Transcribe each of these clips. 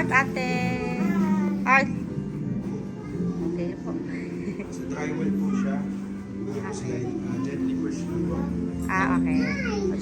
Art, ate. Art. Okay po. Sa drywall po siya. Gently push po. Okay.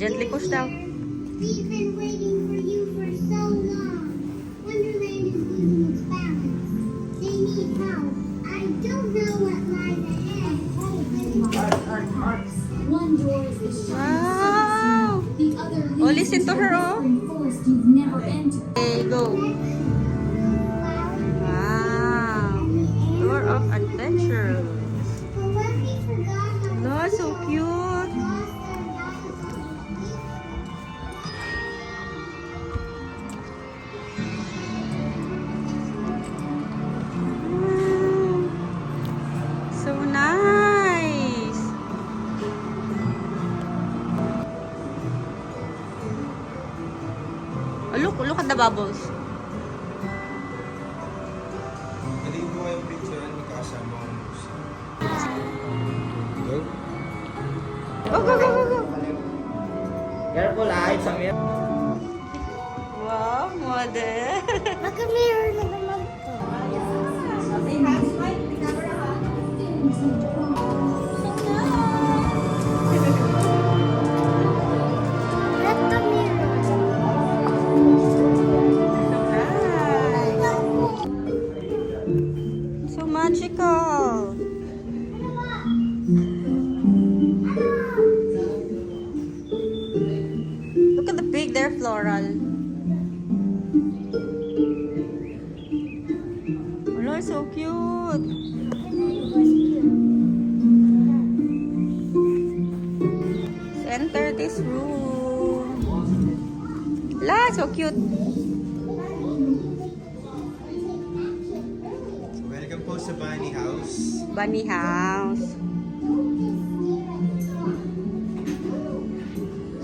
Gently push daw. We've been waiting for you for so long. Wonderland is losing its balance. They need help. I don't know what lies ahead. One door is the Wow. the other leads Oh, listen to her, oh. to a forest you've never entered. Okay, go. Wow. Tour of Adventure. But what if we forgot how No, so cute. lost our So nice. Oh, look at the bubbles. Hindi po kayong picture magkasama ko. Go. Go. Careful it's a mirror. Wow, model. Naka-mirror na naman to. So magical. Look at the pig there, floral. Oh, it's so cute. Let's enter this room. La, so cute. Welcome po sa Bunny House. Bunny house.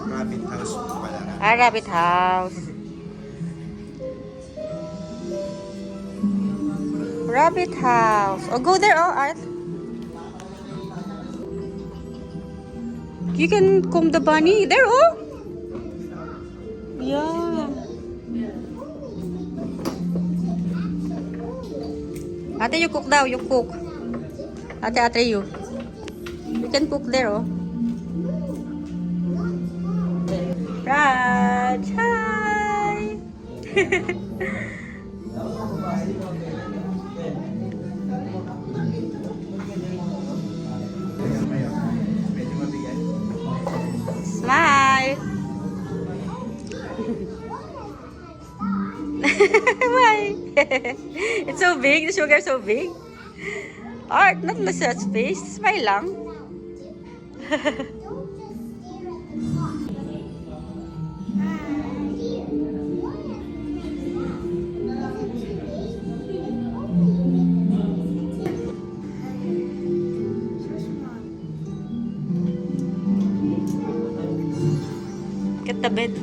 Rabbit house po pala. Rabbit house. Rabbit house. Oh, go there, oh, Art. You can comb the bunny. There, oh. Yeah. Ate, you cook daw. You cook. Ate, you. You can cook there, oh. Raj, hi! Medyo mabigat. Smile! Why? It's so big. The sugar so big. Art, not massage face. Smile lang. Get the bed.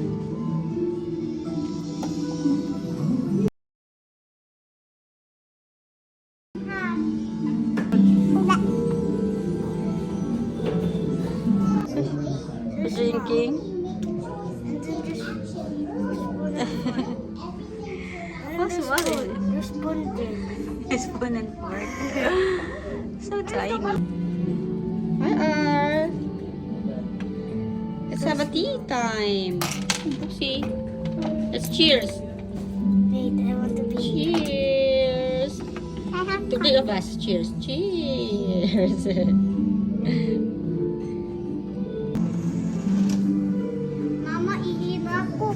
Drinking. Oh, small. Spoon and fork. So tiny. Hi, let's have a tea time. See? Let's cheers. Wait, I want to be. Cheers. I have To three of us. Cheers. Cheers. Mama, ihina ako.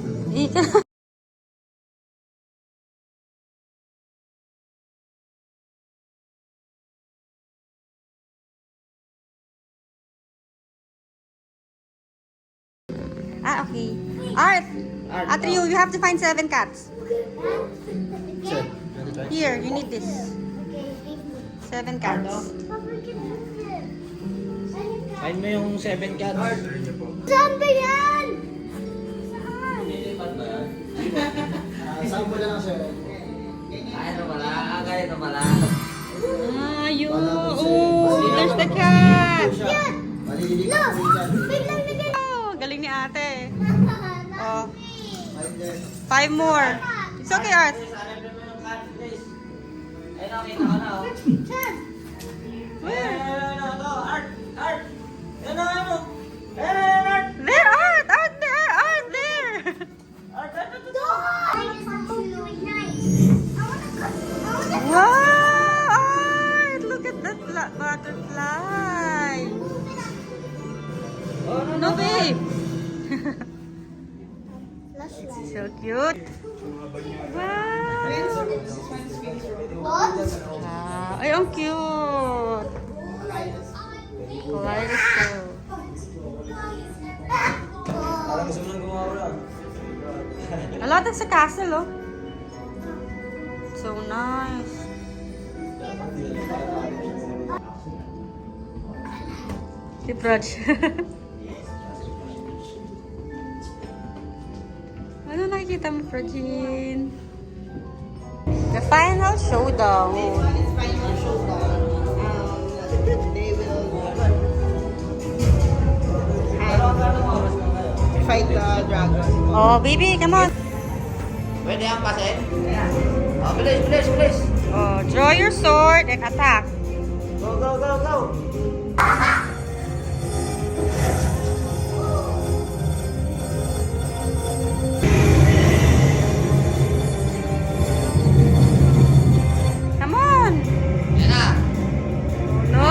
Okay. Art. Art, you have to find 7 cats. Sir, Here, you need this. Okay, 7 cats. Papa, can you do this? Find mo yung 7 cats. turn niyo po. Saan ba yan? Saan? Nilipat ba yan? Saan po lang sir? Kaya na pala. You. Oh, there's the cat. Yan! Malilipat Look! po dyan. Wait lang, bigay. Oh, galing ni ate. Not Oh, me. 5 more. It's okay, Art. Cute. Wow. Ay, ang cute. Kaleidoscope. Parang gusto mo nang gumawa. Ala, sa castle, oh. So nice. Si Praj. Ano nakikita mo, Prajin? The final showdown. Final showdown. They will fight the dragon. Oh, baby, come on. Pwede ang pasin? Oh, bilis, bilis, bilis. Oh, draw your sword and attack. Go, go, go, go. Come on. Yan na. No.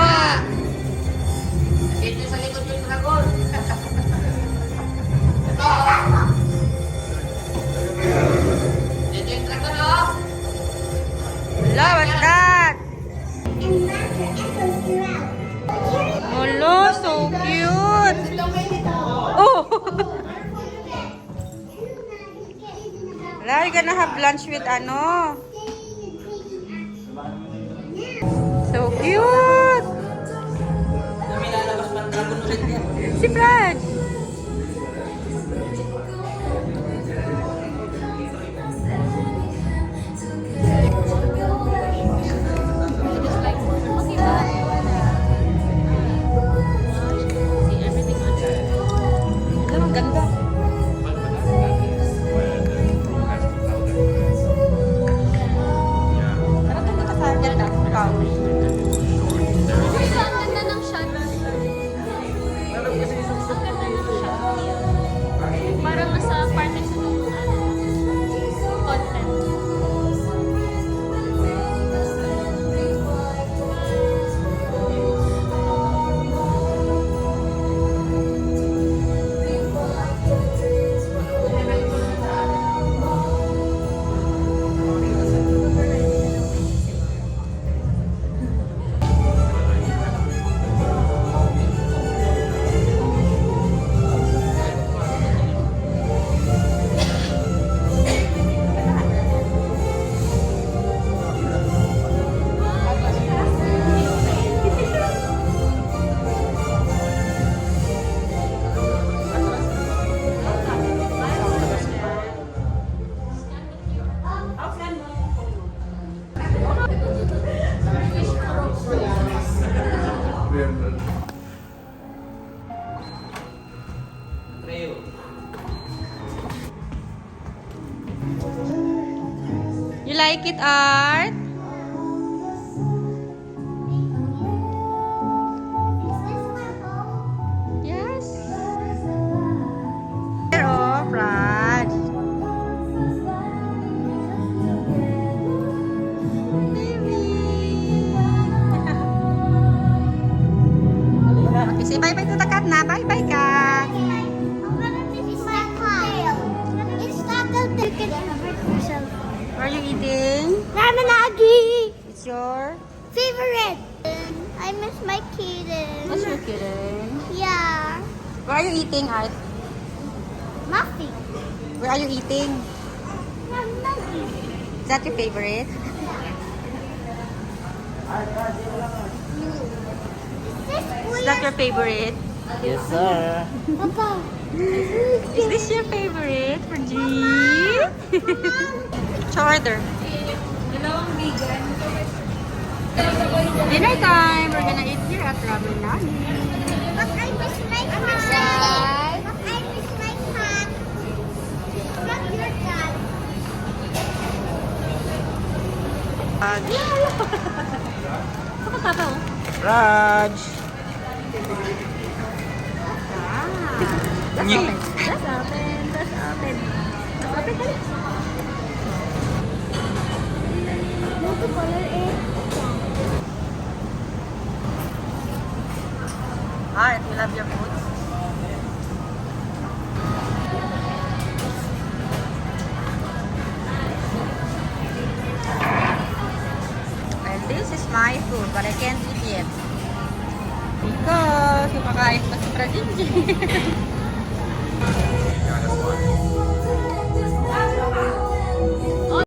Dito sa likod yung dragon. Dito yung dragon, oh. Hello, what's that? And laughter echoes throughout. Hello, so cute. Oh. Hello, you're gonna have lunch with ano? So cute. May lalabas pang dragon ulit yan. Si Brad. Alam, ang ganda. Parang ganda ka sa ganda. Ikaw. Ang ganda ng shot. Ang ganda ng shot. Parang nasa party sa content. Treo. You like it, Art? Yes. Here, oh, Brad. Baby. Okay, say bye-bye to the cat na. Bye-bye, cat. It's my tail. It's not the ticket. What are you eating? Ramanagi. It's your... Favorite. I miss my kitten. What's your kitten? Yeah. What are you eating, Art? Muffy. Where are you eating? Muffy. Is that your favorite? Is that your favorite? Yes, sir. Papa. Is this your favorite, Virgie? Order. Dinner time. We're gonna eat here at Ramen. But I miss my cat. But I miss my cat. Not your cat. Raj. That's open. That's open. That's open. That's open. Look at color it. Alright, you love your food? my food, but I can't eat it. Because, kumakain pa si Prajinji.